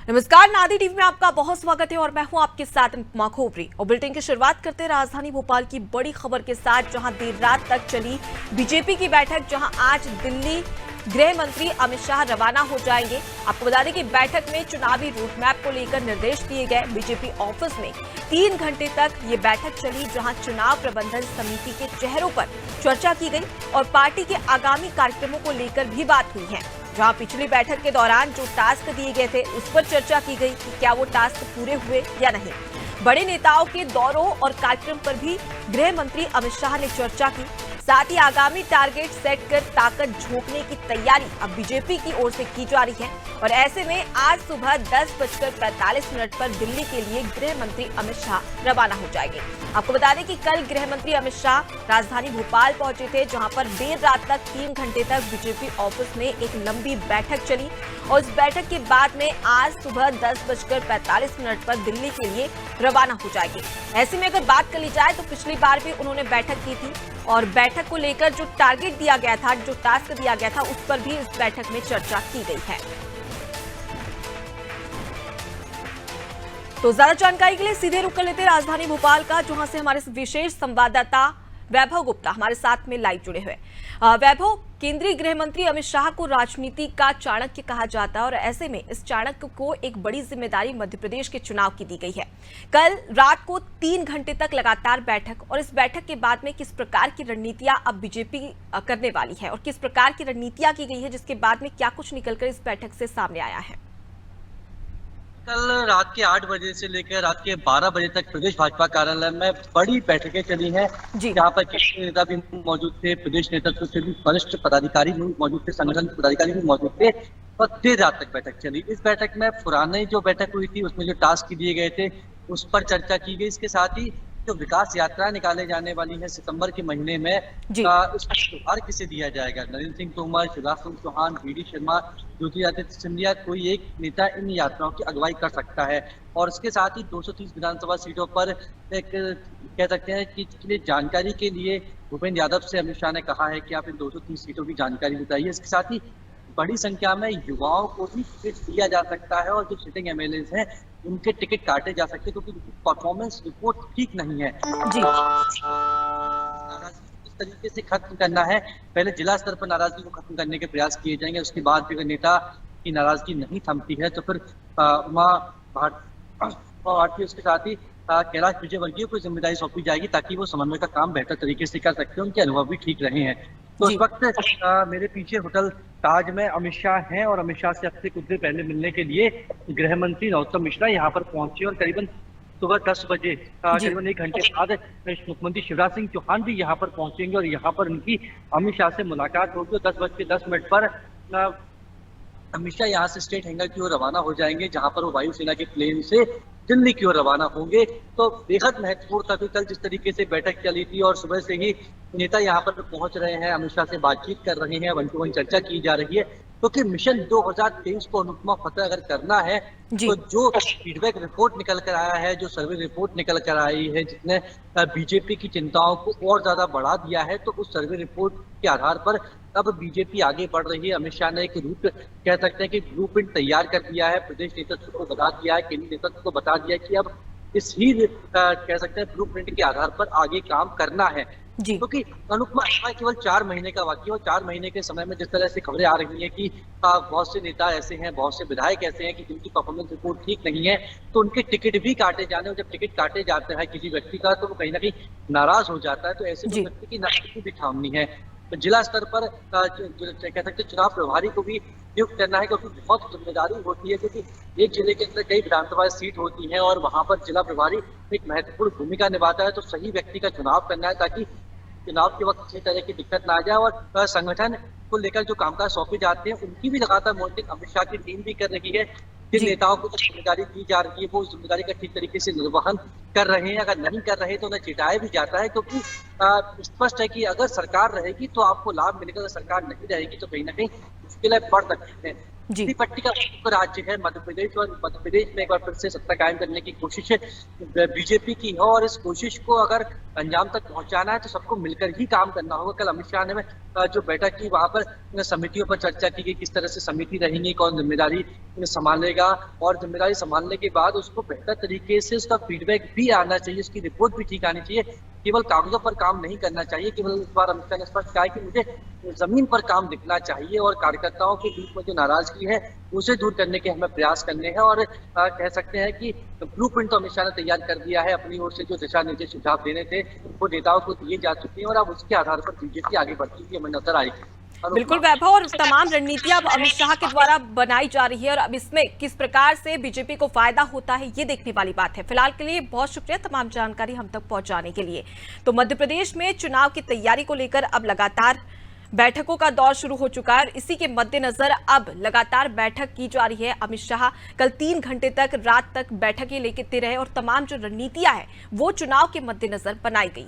नमस्कार, नादी टीवी में आपका बहुत स्वागत है और मैं हूं आपके साथ अनुपमा खोपरी। और बुलेटिन की शुरुआत करते हैं राजधानी भोपाल की बड़ी खबर के साथ, जहां देर रात तक चली बीजेपी की बैठक, जहां आज दिल्ली गृह मंत्री अमित शाह रवाना हो जाएंगे। आपको बता दें कि बैठक में चुनावी रूट मैप को लेकर निर्देश दिए गए। बीजेपी ऑफिस में 3 घंटे तक ये बैठक चली, जहां चुनाव प्रबंधन समिति के चेहरों पर चर्चा की गई और पार्टी के आगामी कार्यक्रमों को लेकर भी बात हुई है। जहां पिछली बैठक के दौरान जो टास्क दिए गए थे उस पर चर्चा की गई कि क्या वो टास्क पूरे हुए या नहीं। बड़े नेताओं के दौरों और कार्यक्रम पर भी गृह मंत्री अमित शाह ने चर्चा की। साथ ही आगामी टारगेट सेट कर ताकत झोंकने की तैयारी अब बीजेपी की ओर से की जा रही है। और ऐसे में आज सुबह 10:45 पर दिल्ली के लिए गृह मंत्री अमित शाह रवाना हो जाएंगे। आपको बता दें कि कल गृह मंत्री अमित शाह राजधानी भोपाल पहुंचे थे, जहां पर देर रात तक 3 घंटे तक बीजेपी ऑफिस में एक लंबी बैठक चली और इस बैठक के बाद में आज सुबह 10:45 पर दिल्ली के लिए रवाना हो जाएंगे। ऐसे में अगर बात कर ली जाए तो पिछली बार भी उन्होंने बैठक की थी और बैठक को लेकर जो टारगेट दिया गया था, जो टास्क दिया गया था, उस पर भी इस बैठक में चर्चा की गई है। तो ज्यादा जानकारी के लिए सीधे रुक कर लेते हैं राजधानी भोपाल का, जहां से हमारे विशेष संवाददाता वैभव गुप्ता हमारे साथ में लाइव जुड़े हुए। वैभव, केंद्रीय गृह मंत्री अमित शाह को राजनीति का चाणक्य कहा जाता है और ऐसे में इस चाणक्य को एक बड़ी जिम्मेदारी मध्य प्रदेश के चुनाव की दी गई है। कल रात को 3 घंटे तक लगातार बैठक, और इस बैठक के बाद में किस प्रकार की रणनीतियां अब बीजेपी करने वाली है और किस प्रकार की रणनीतियां की गई है, जिसके बाद में क्या कुछ निकलकर इस बैठक से सामने आया है? कल रात के 8 बजे से लेकर रात के 12 बजे तक प्रदेश भाजपा कार्यालय में बड़ी बैठकें चली हैं, जहां पर केंद्रीय नेता भी मौजूद थे, प्रदेश नेतृत्व से भी वरिष्ठ पदाधिकारी भी मौजूद थे, संगठन के पदाधिकारी भी मौजूद थे और देर रात तक बैठक चली। इस बैठक में पुरानी जो बैठक हुई थी उसमें जो टास्क दिए गए थे उस पर चर्चा की गई। इसके साथ ही जो विकास यात्रा निकाले जाने वाली है सितंबर के महीने में, उसका शुभार किसे दिया जाएगा? नरेंद्र सिंह तोमर, शिवराज सिंह चौहान, वी डी शर्मा, ज्योतिरादित्य सिंधिया, कोई एक नेता इन यात्राओं की अगुवाई कर सकता है। और इसके साथ ही 230 विधानसभा सीटों पर एक कह सकते हैं कि इसके जानकारी के लिए भूपेंद्र यादव से अमित शाह ने कहा है कि आप इन 230 सीटों की जानकारी बताइए। इसके साथ ही बड़ी संख्या में युवाओं को भी टिकट दिया जा सकता है और जो सिटिंग एमएलए हैं उनके टिकट काटे जा सकते हैं, क्योंकि उनकी परफॉर्मेंस रिपोर्ट ठीक नहीं है। जी, नाराजगी इस तरीके से खत्म करना है। पहले जिला स्तर पर नाराजगी को खत्म करने के प्रयास किए जाएंगे, उसके बाद भी अगर नेता की नाराजगी नहीं थमती है तो फिर उमा भारती, उसके साथ ही कैलाश विजयवर्गीय को जिम्मेदारी सौंपी जाएगी, ताकि वो समन्वय का काम बेहतर तरीके से कर सकते हैं। उनके अनुभव भी ठीक रहे हैं। तो इस वक्त मेरे पीछे होटल ताज में अमित शाह हैं और अमित शाह से अब से कुछ देर पहले मिलने के लिए गृह मंत्री नरोत्तम मिश्रा यहाँ पर पहुंचे और करीबन सुबह 10 बजे करीबन 1 घंटे बाद मुख्यमंत्री शिवराज सिंह चौहान भी यहाँ पर पहुंचेंगे और यहाँ पर उनकी अमित शाह से मुलाकात होगी। 10:10 पर अमित शाह यहाँ से स्टेट हैंगर की ओर रवाना हो जाएंगे, जहाँ पर वो वायुसेना के प्लेन से दिल्ली की ओर रवाना होंगे। तो बेहद महत्वपूर्ण था कि कल जिस तरीके से बैठक चली थी और सुबह से ही नेता यहाँ पर पहुंच रहे हैं, अमित शाह से बातचीत कर रहे हैं, 1-to-1 चर्चा की जा रही है, क्योंकि मिशन 2023 को अनुपमा फतेह अगर करना है तो जो फीडबैक रिपोर्ट निकल कर आया है, जो सर्वे रिपोर्ट निकल कर आई है, जिसने बीजेपी की चिंताओं को और ज्यादा बढ़ा दिया है, तो उस सर्वे रिपोर्ट के आधार पर अब बीजेपी आगे बढ़ रही है। अमित शाह ने एक रूट कह सकते हैं कि ब्लूप्रिंट तैयार कर दिया है, प्रदेश नेतृत्व को बता दिया है, केंद्रीय नेतृत्व को बता दिया है कि अब इस ही कह सकते हैं ब्लूप्रिंट के आधार पर आगे काम करना है। क्योंकि अनुपमा केवल 4 महीने का वाकई और 4 महीने के समय में जिस तरह से खबरें आ रही हैं कि बहुत से नेता ऐसे हैं, बहुत से विधायक ऐसे हैं कि जिनकी परफॉर्मेंस रिपोर्ट ठीक नहीं है, तो उनके टिकट भी काटे जाने, और जब टिकट काटे जाते हैं किसी व्यक्ति का तो वो कहीं ना कहीं नाराज हो जाता है। तो ऐसे व्यक्ति की नाराजगी भी थामनी है। तो जिला स्तर पर कह सकते चुनाव प्रभारी को भी नियुक्त करना है, क्योंकि बहुत जिम्मेदारी होती है, क्योंकि एक जिले के अंदर कई विधानसभा सीट होती हैं और वहां पर जिला प्रभारी एक महत्वपूर्ण भूमिका निभाता है। तो सही व्यक्ति का चुनाव करना है, ताकि चुनाव के वक्त किसी तरह की दिक्कत ना आ जाए। और संगठन को लेकर जो कामकाज सौंपे जाते हैं उनकी भी लगातार मॉनिटरिंग अमित शाह की टीम भी कर रही है। जिन नेताओं को जिम्मेदारी दी जा रही है वो उस जिम्मेदारी का ठीक तरीके से निर्वहन कर रहे हैं। अगर नहीं कर रहे तो उन्हें चिढ़ाया भी जाता है, क्योंकि स्पष्ट है कि अगर सरकार रहेगी तो आपको लाभ मिलेगा, अगर सरकार नहीं रहेगी तो कहीं ना कहीं मुश्किलें बढ़ सकती हैं। जी। त्रिपट्टी का एक राज्य है मध्य प्रदेश, और मध्य प्रदेश में एक बार फिर से सत्ता कायम करने की कोशिश बीजेपी की है, और इस कोशिश को अगर अंजाम तक पहुंचाना है तो सबको मिलकर ही काम करना होगा। कल अमित शाह ने जो बैठक की, वहां पर समितियों पर चर्चा की गई, किस तरह से समिति रहेंगी, कौन जिम्मेदारी संभालेगा, और जिम्मेदारी संभालने के बाद उसको बेहतर तरीके से उसका फीडबैक भी आना चाहिए, उसकी रिपोर्ट भी ठीक आनी चाहिए। केवल कागजों पर काम नहीं करना चाहिए। केवल इस बार अमित शाह ने स्पष्ट कहा है कि मुझे जमीन पर काम दिखना चाहिए, और कार्यकर्ताओं के बीच में जो नाराजगी है उसे दूर करने के हमें प्रयास करने हैं। और कह सकते हैं कि ब्लूप्रिंट तो अमित शाह ने तैयार कर दिया है। अपनी ओर से जो दिशा निर्देश सुझाव देने थे वो नेताओं को दिए जा चुके हैं, और अब उसके आधार पर बीजेपी आगे बढ़ती हुई हमें नजर आएगी। बिल्कुल वैभव, और तमाम रणनीतियां अब अमित शाह के द्वारा बनाई जा रही है, और अब इसमें किस प्रकार से बीजेपी को फायदा होता है ये देखने वाली बात है। फिलहाल के लिए बहुत शुक्रिया तमाम जानकारी हम तक पहुंचाने के लिए। तो मध्य प्रदेश में चुनाव की तैयारी को लेकर अब लगातार बैठकों का दौर शुरू हो चुका है। इसी के मद्देनजर अब लगातार बैठक की जा रही है। अमित शाह कल 3 घंटे तक, रात तक बैठकें लेते रहे, और तमाम जो रणनीतियां हैं वो चुनाव के मद्देनजर बनाई गई।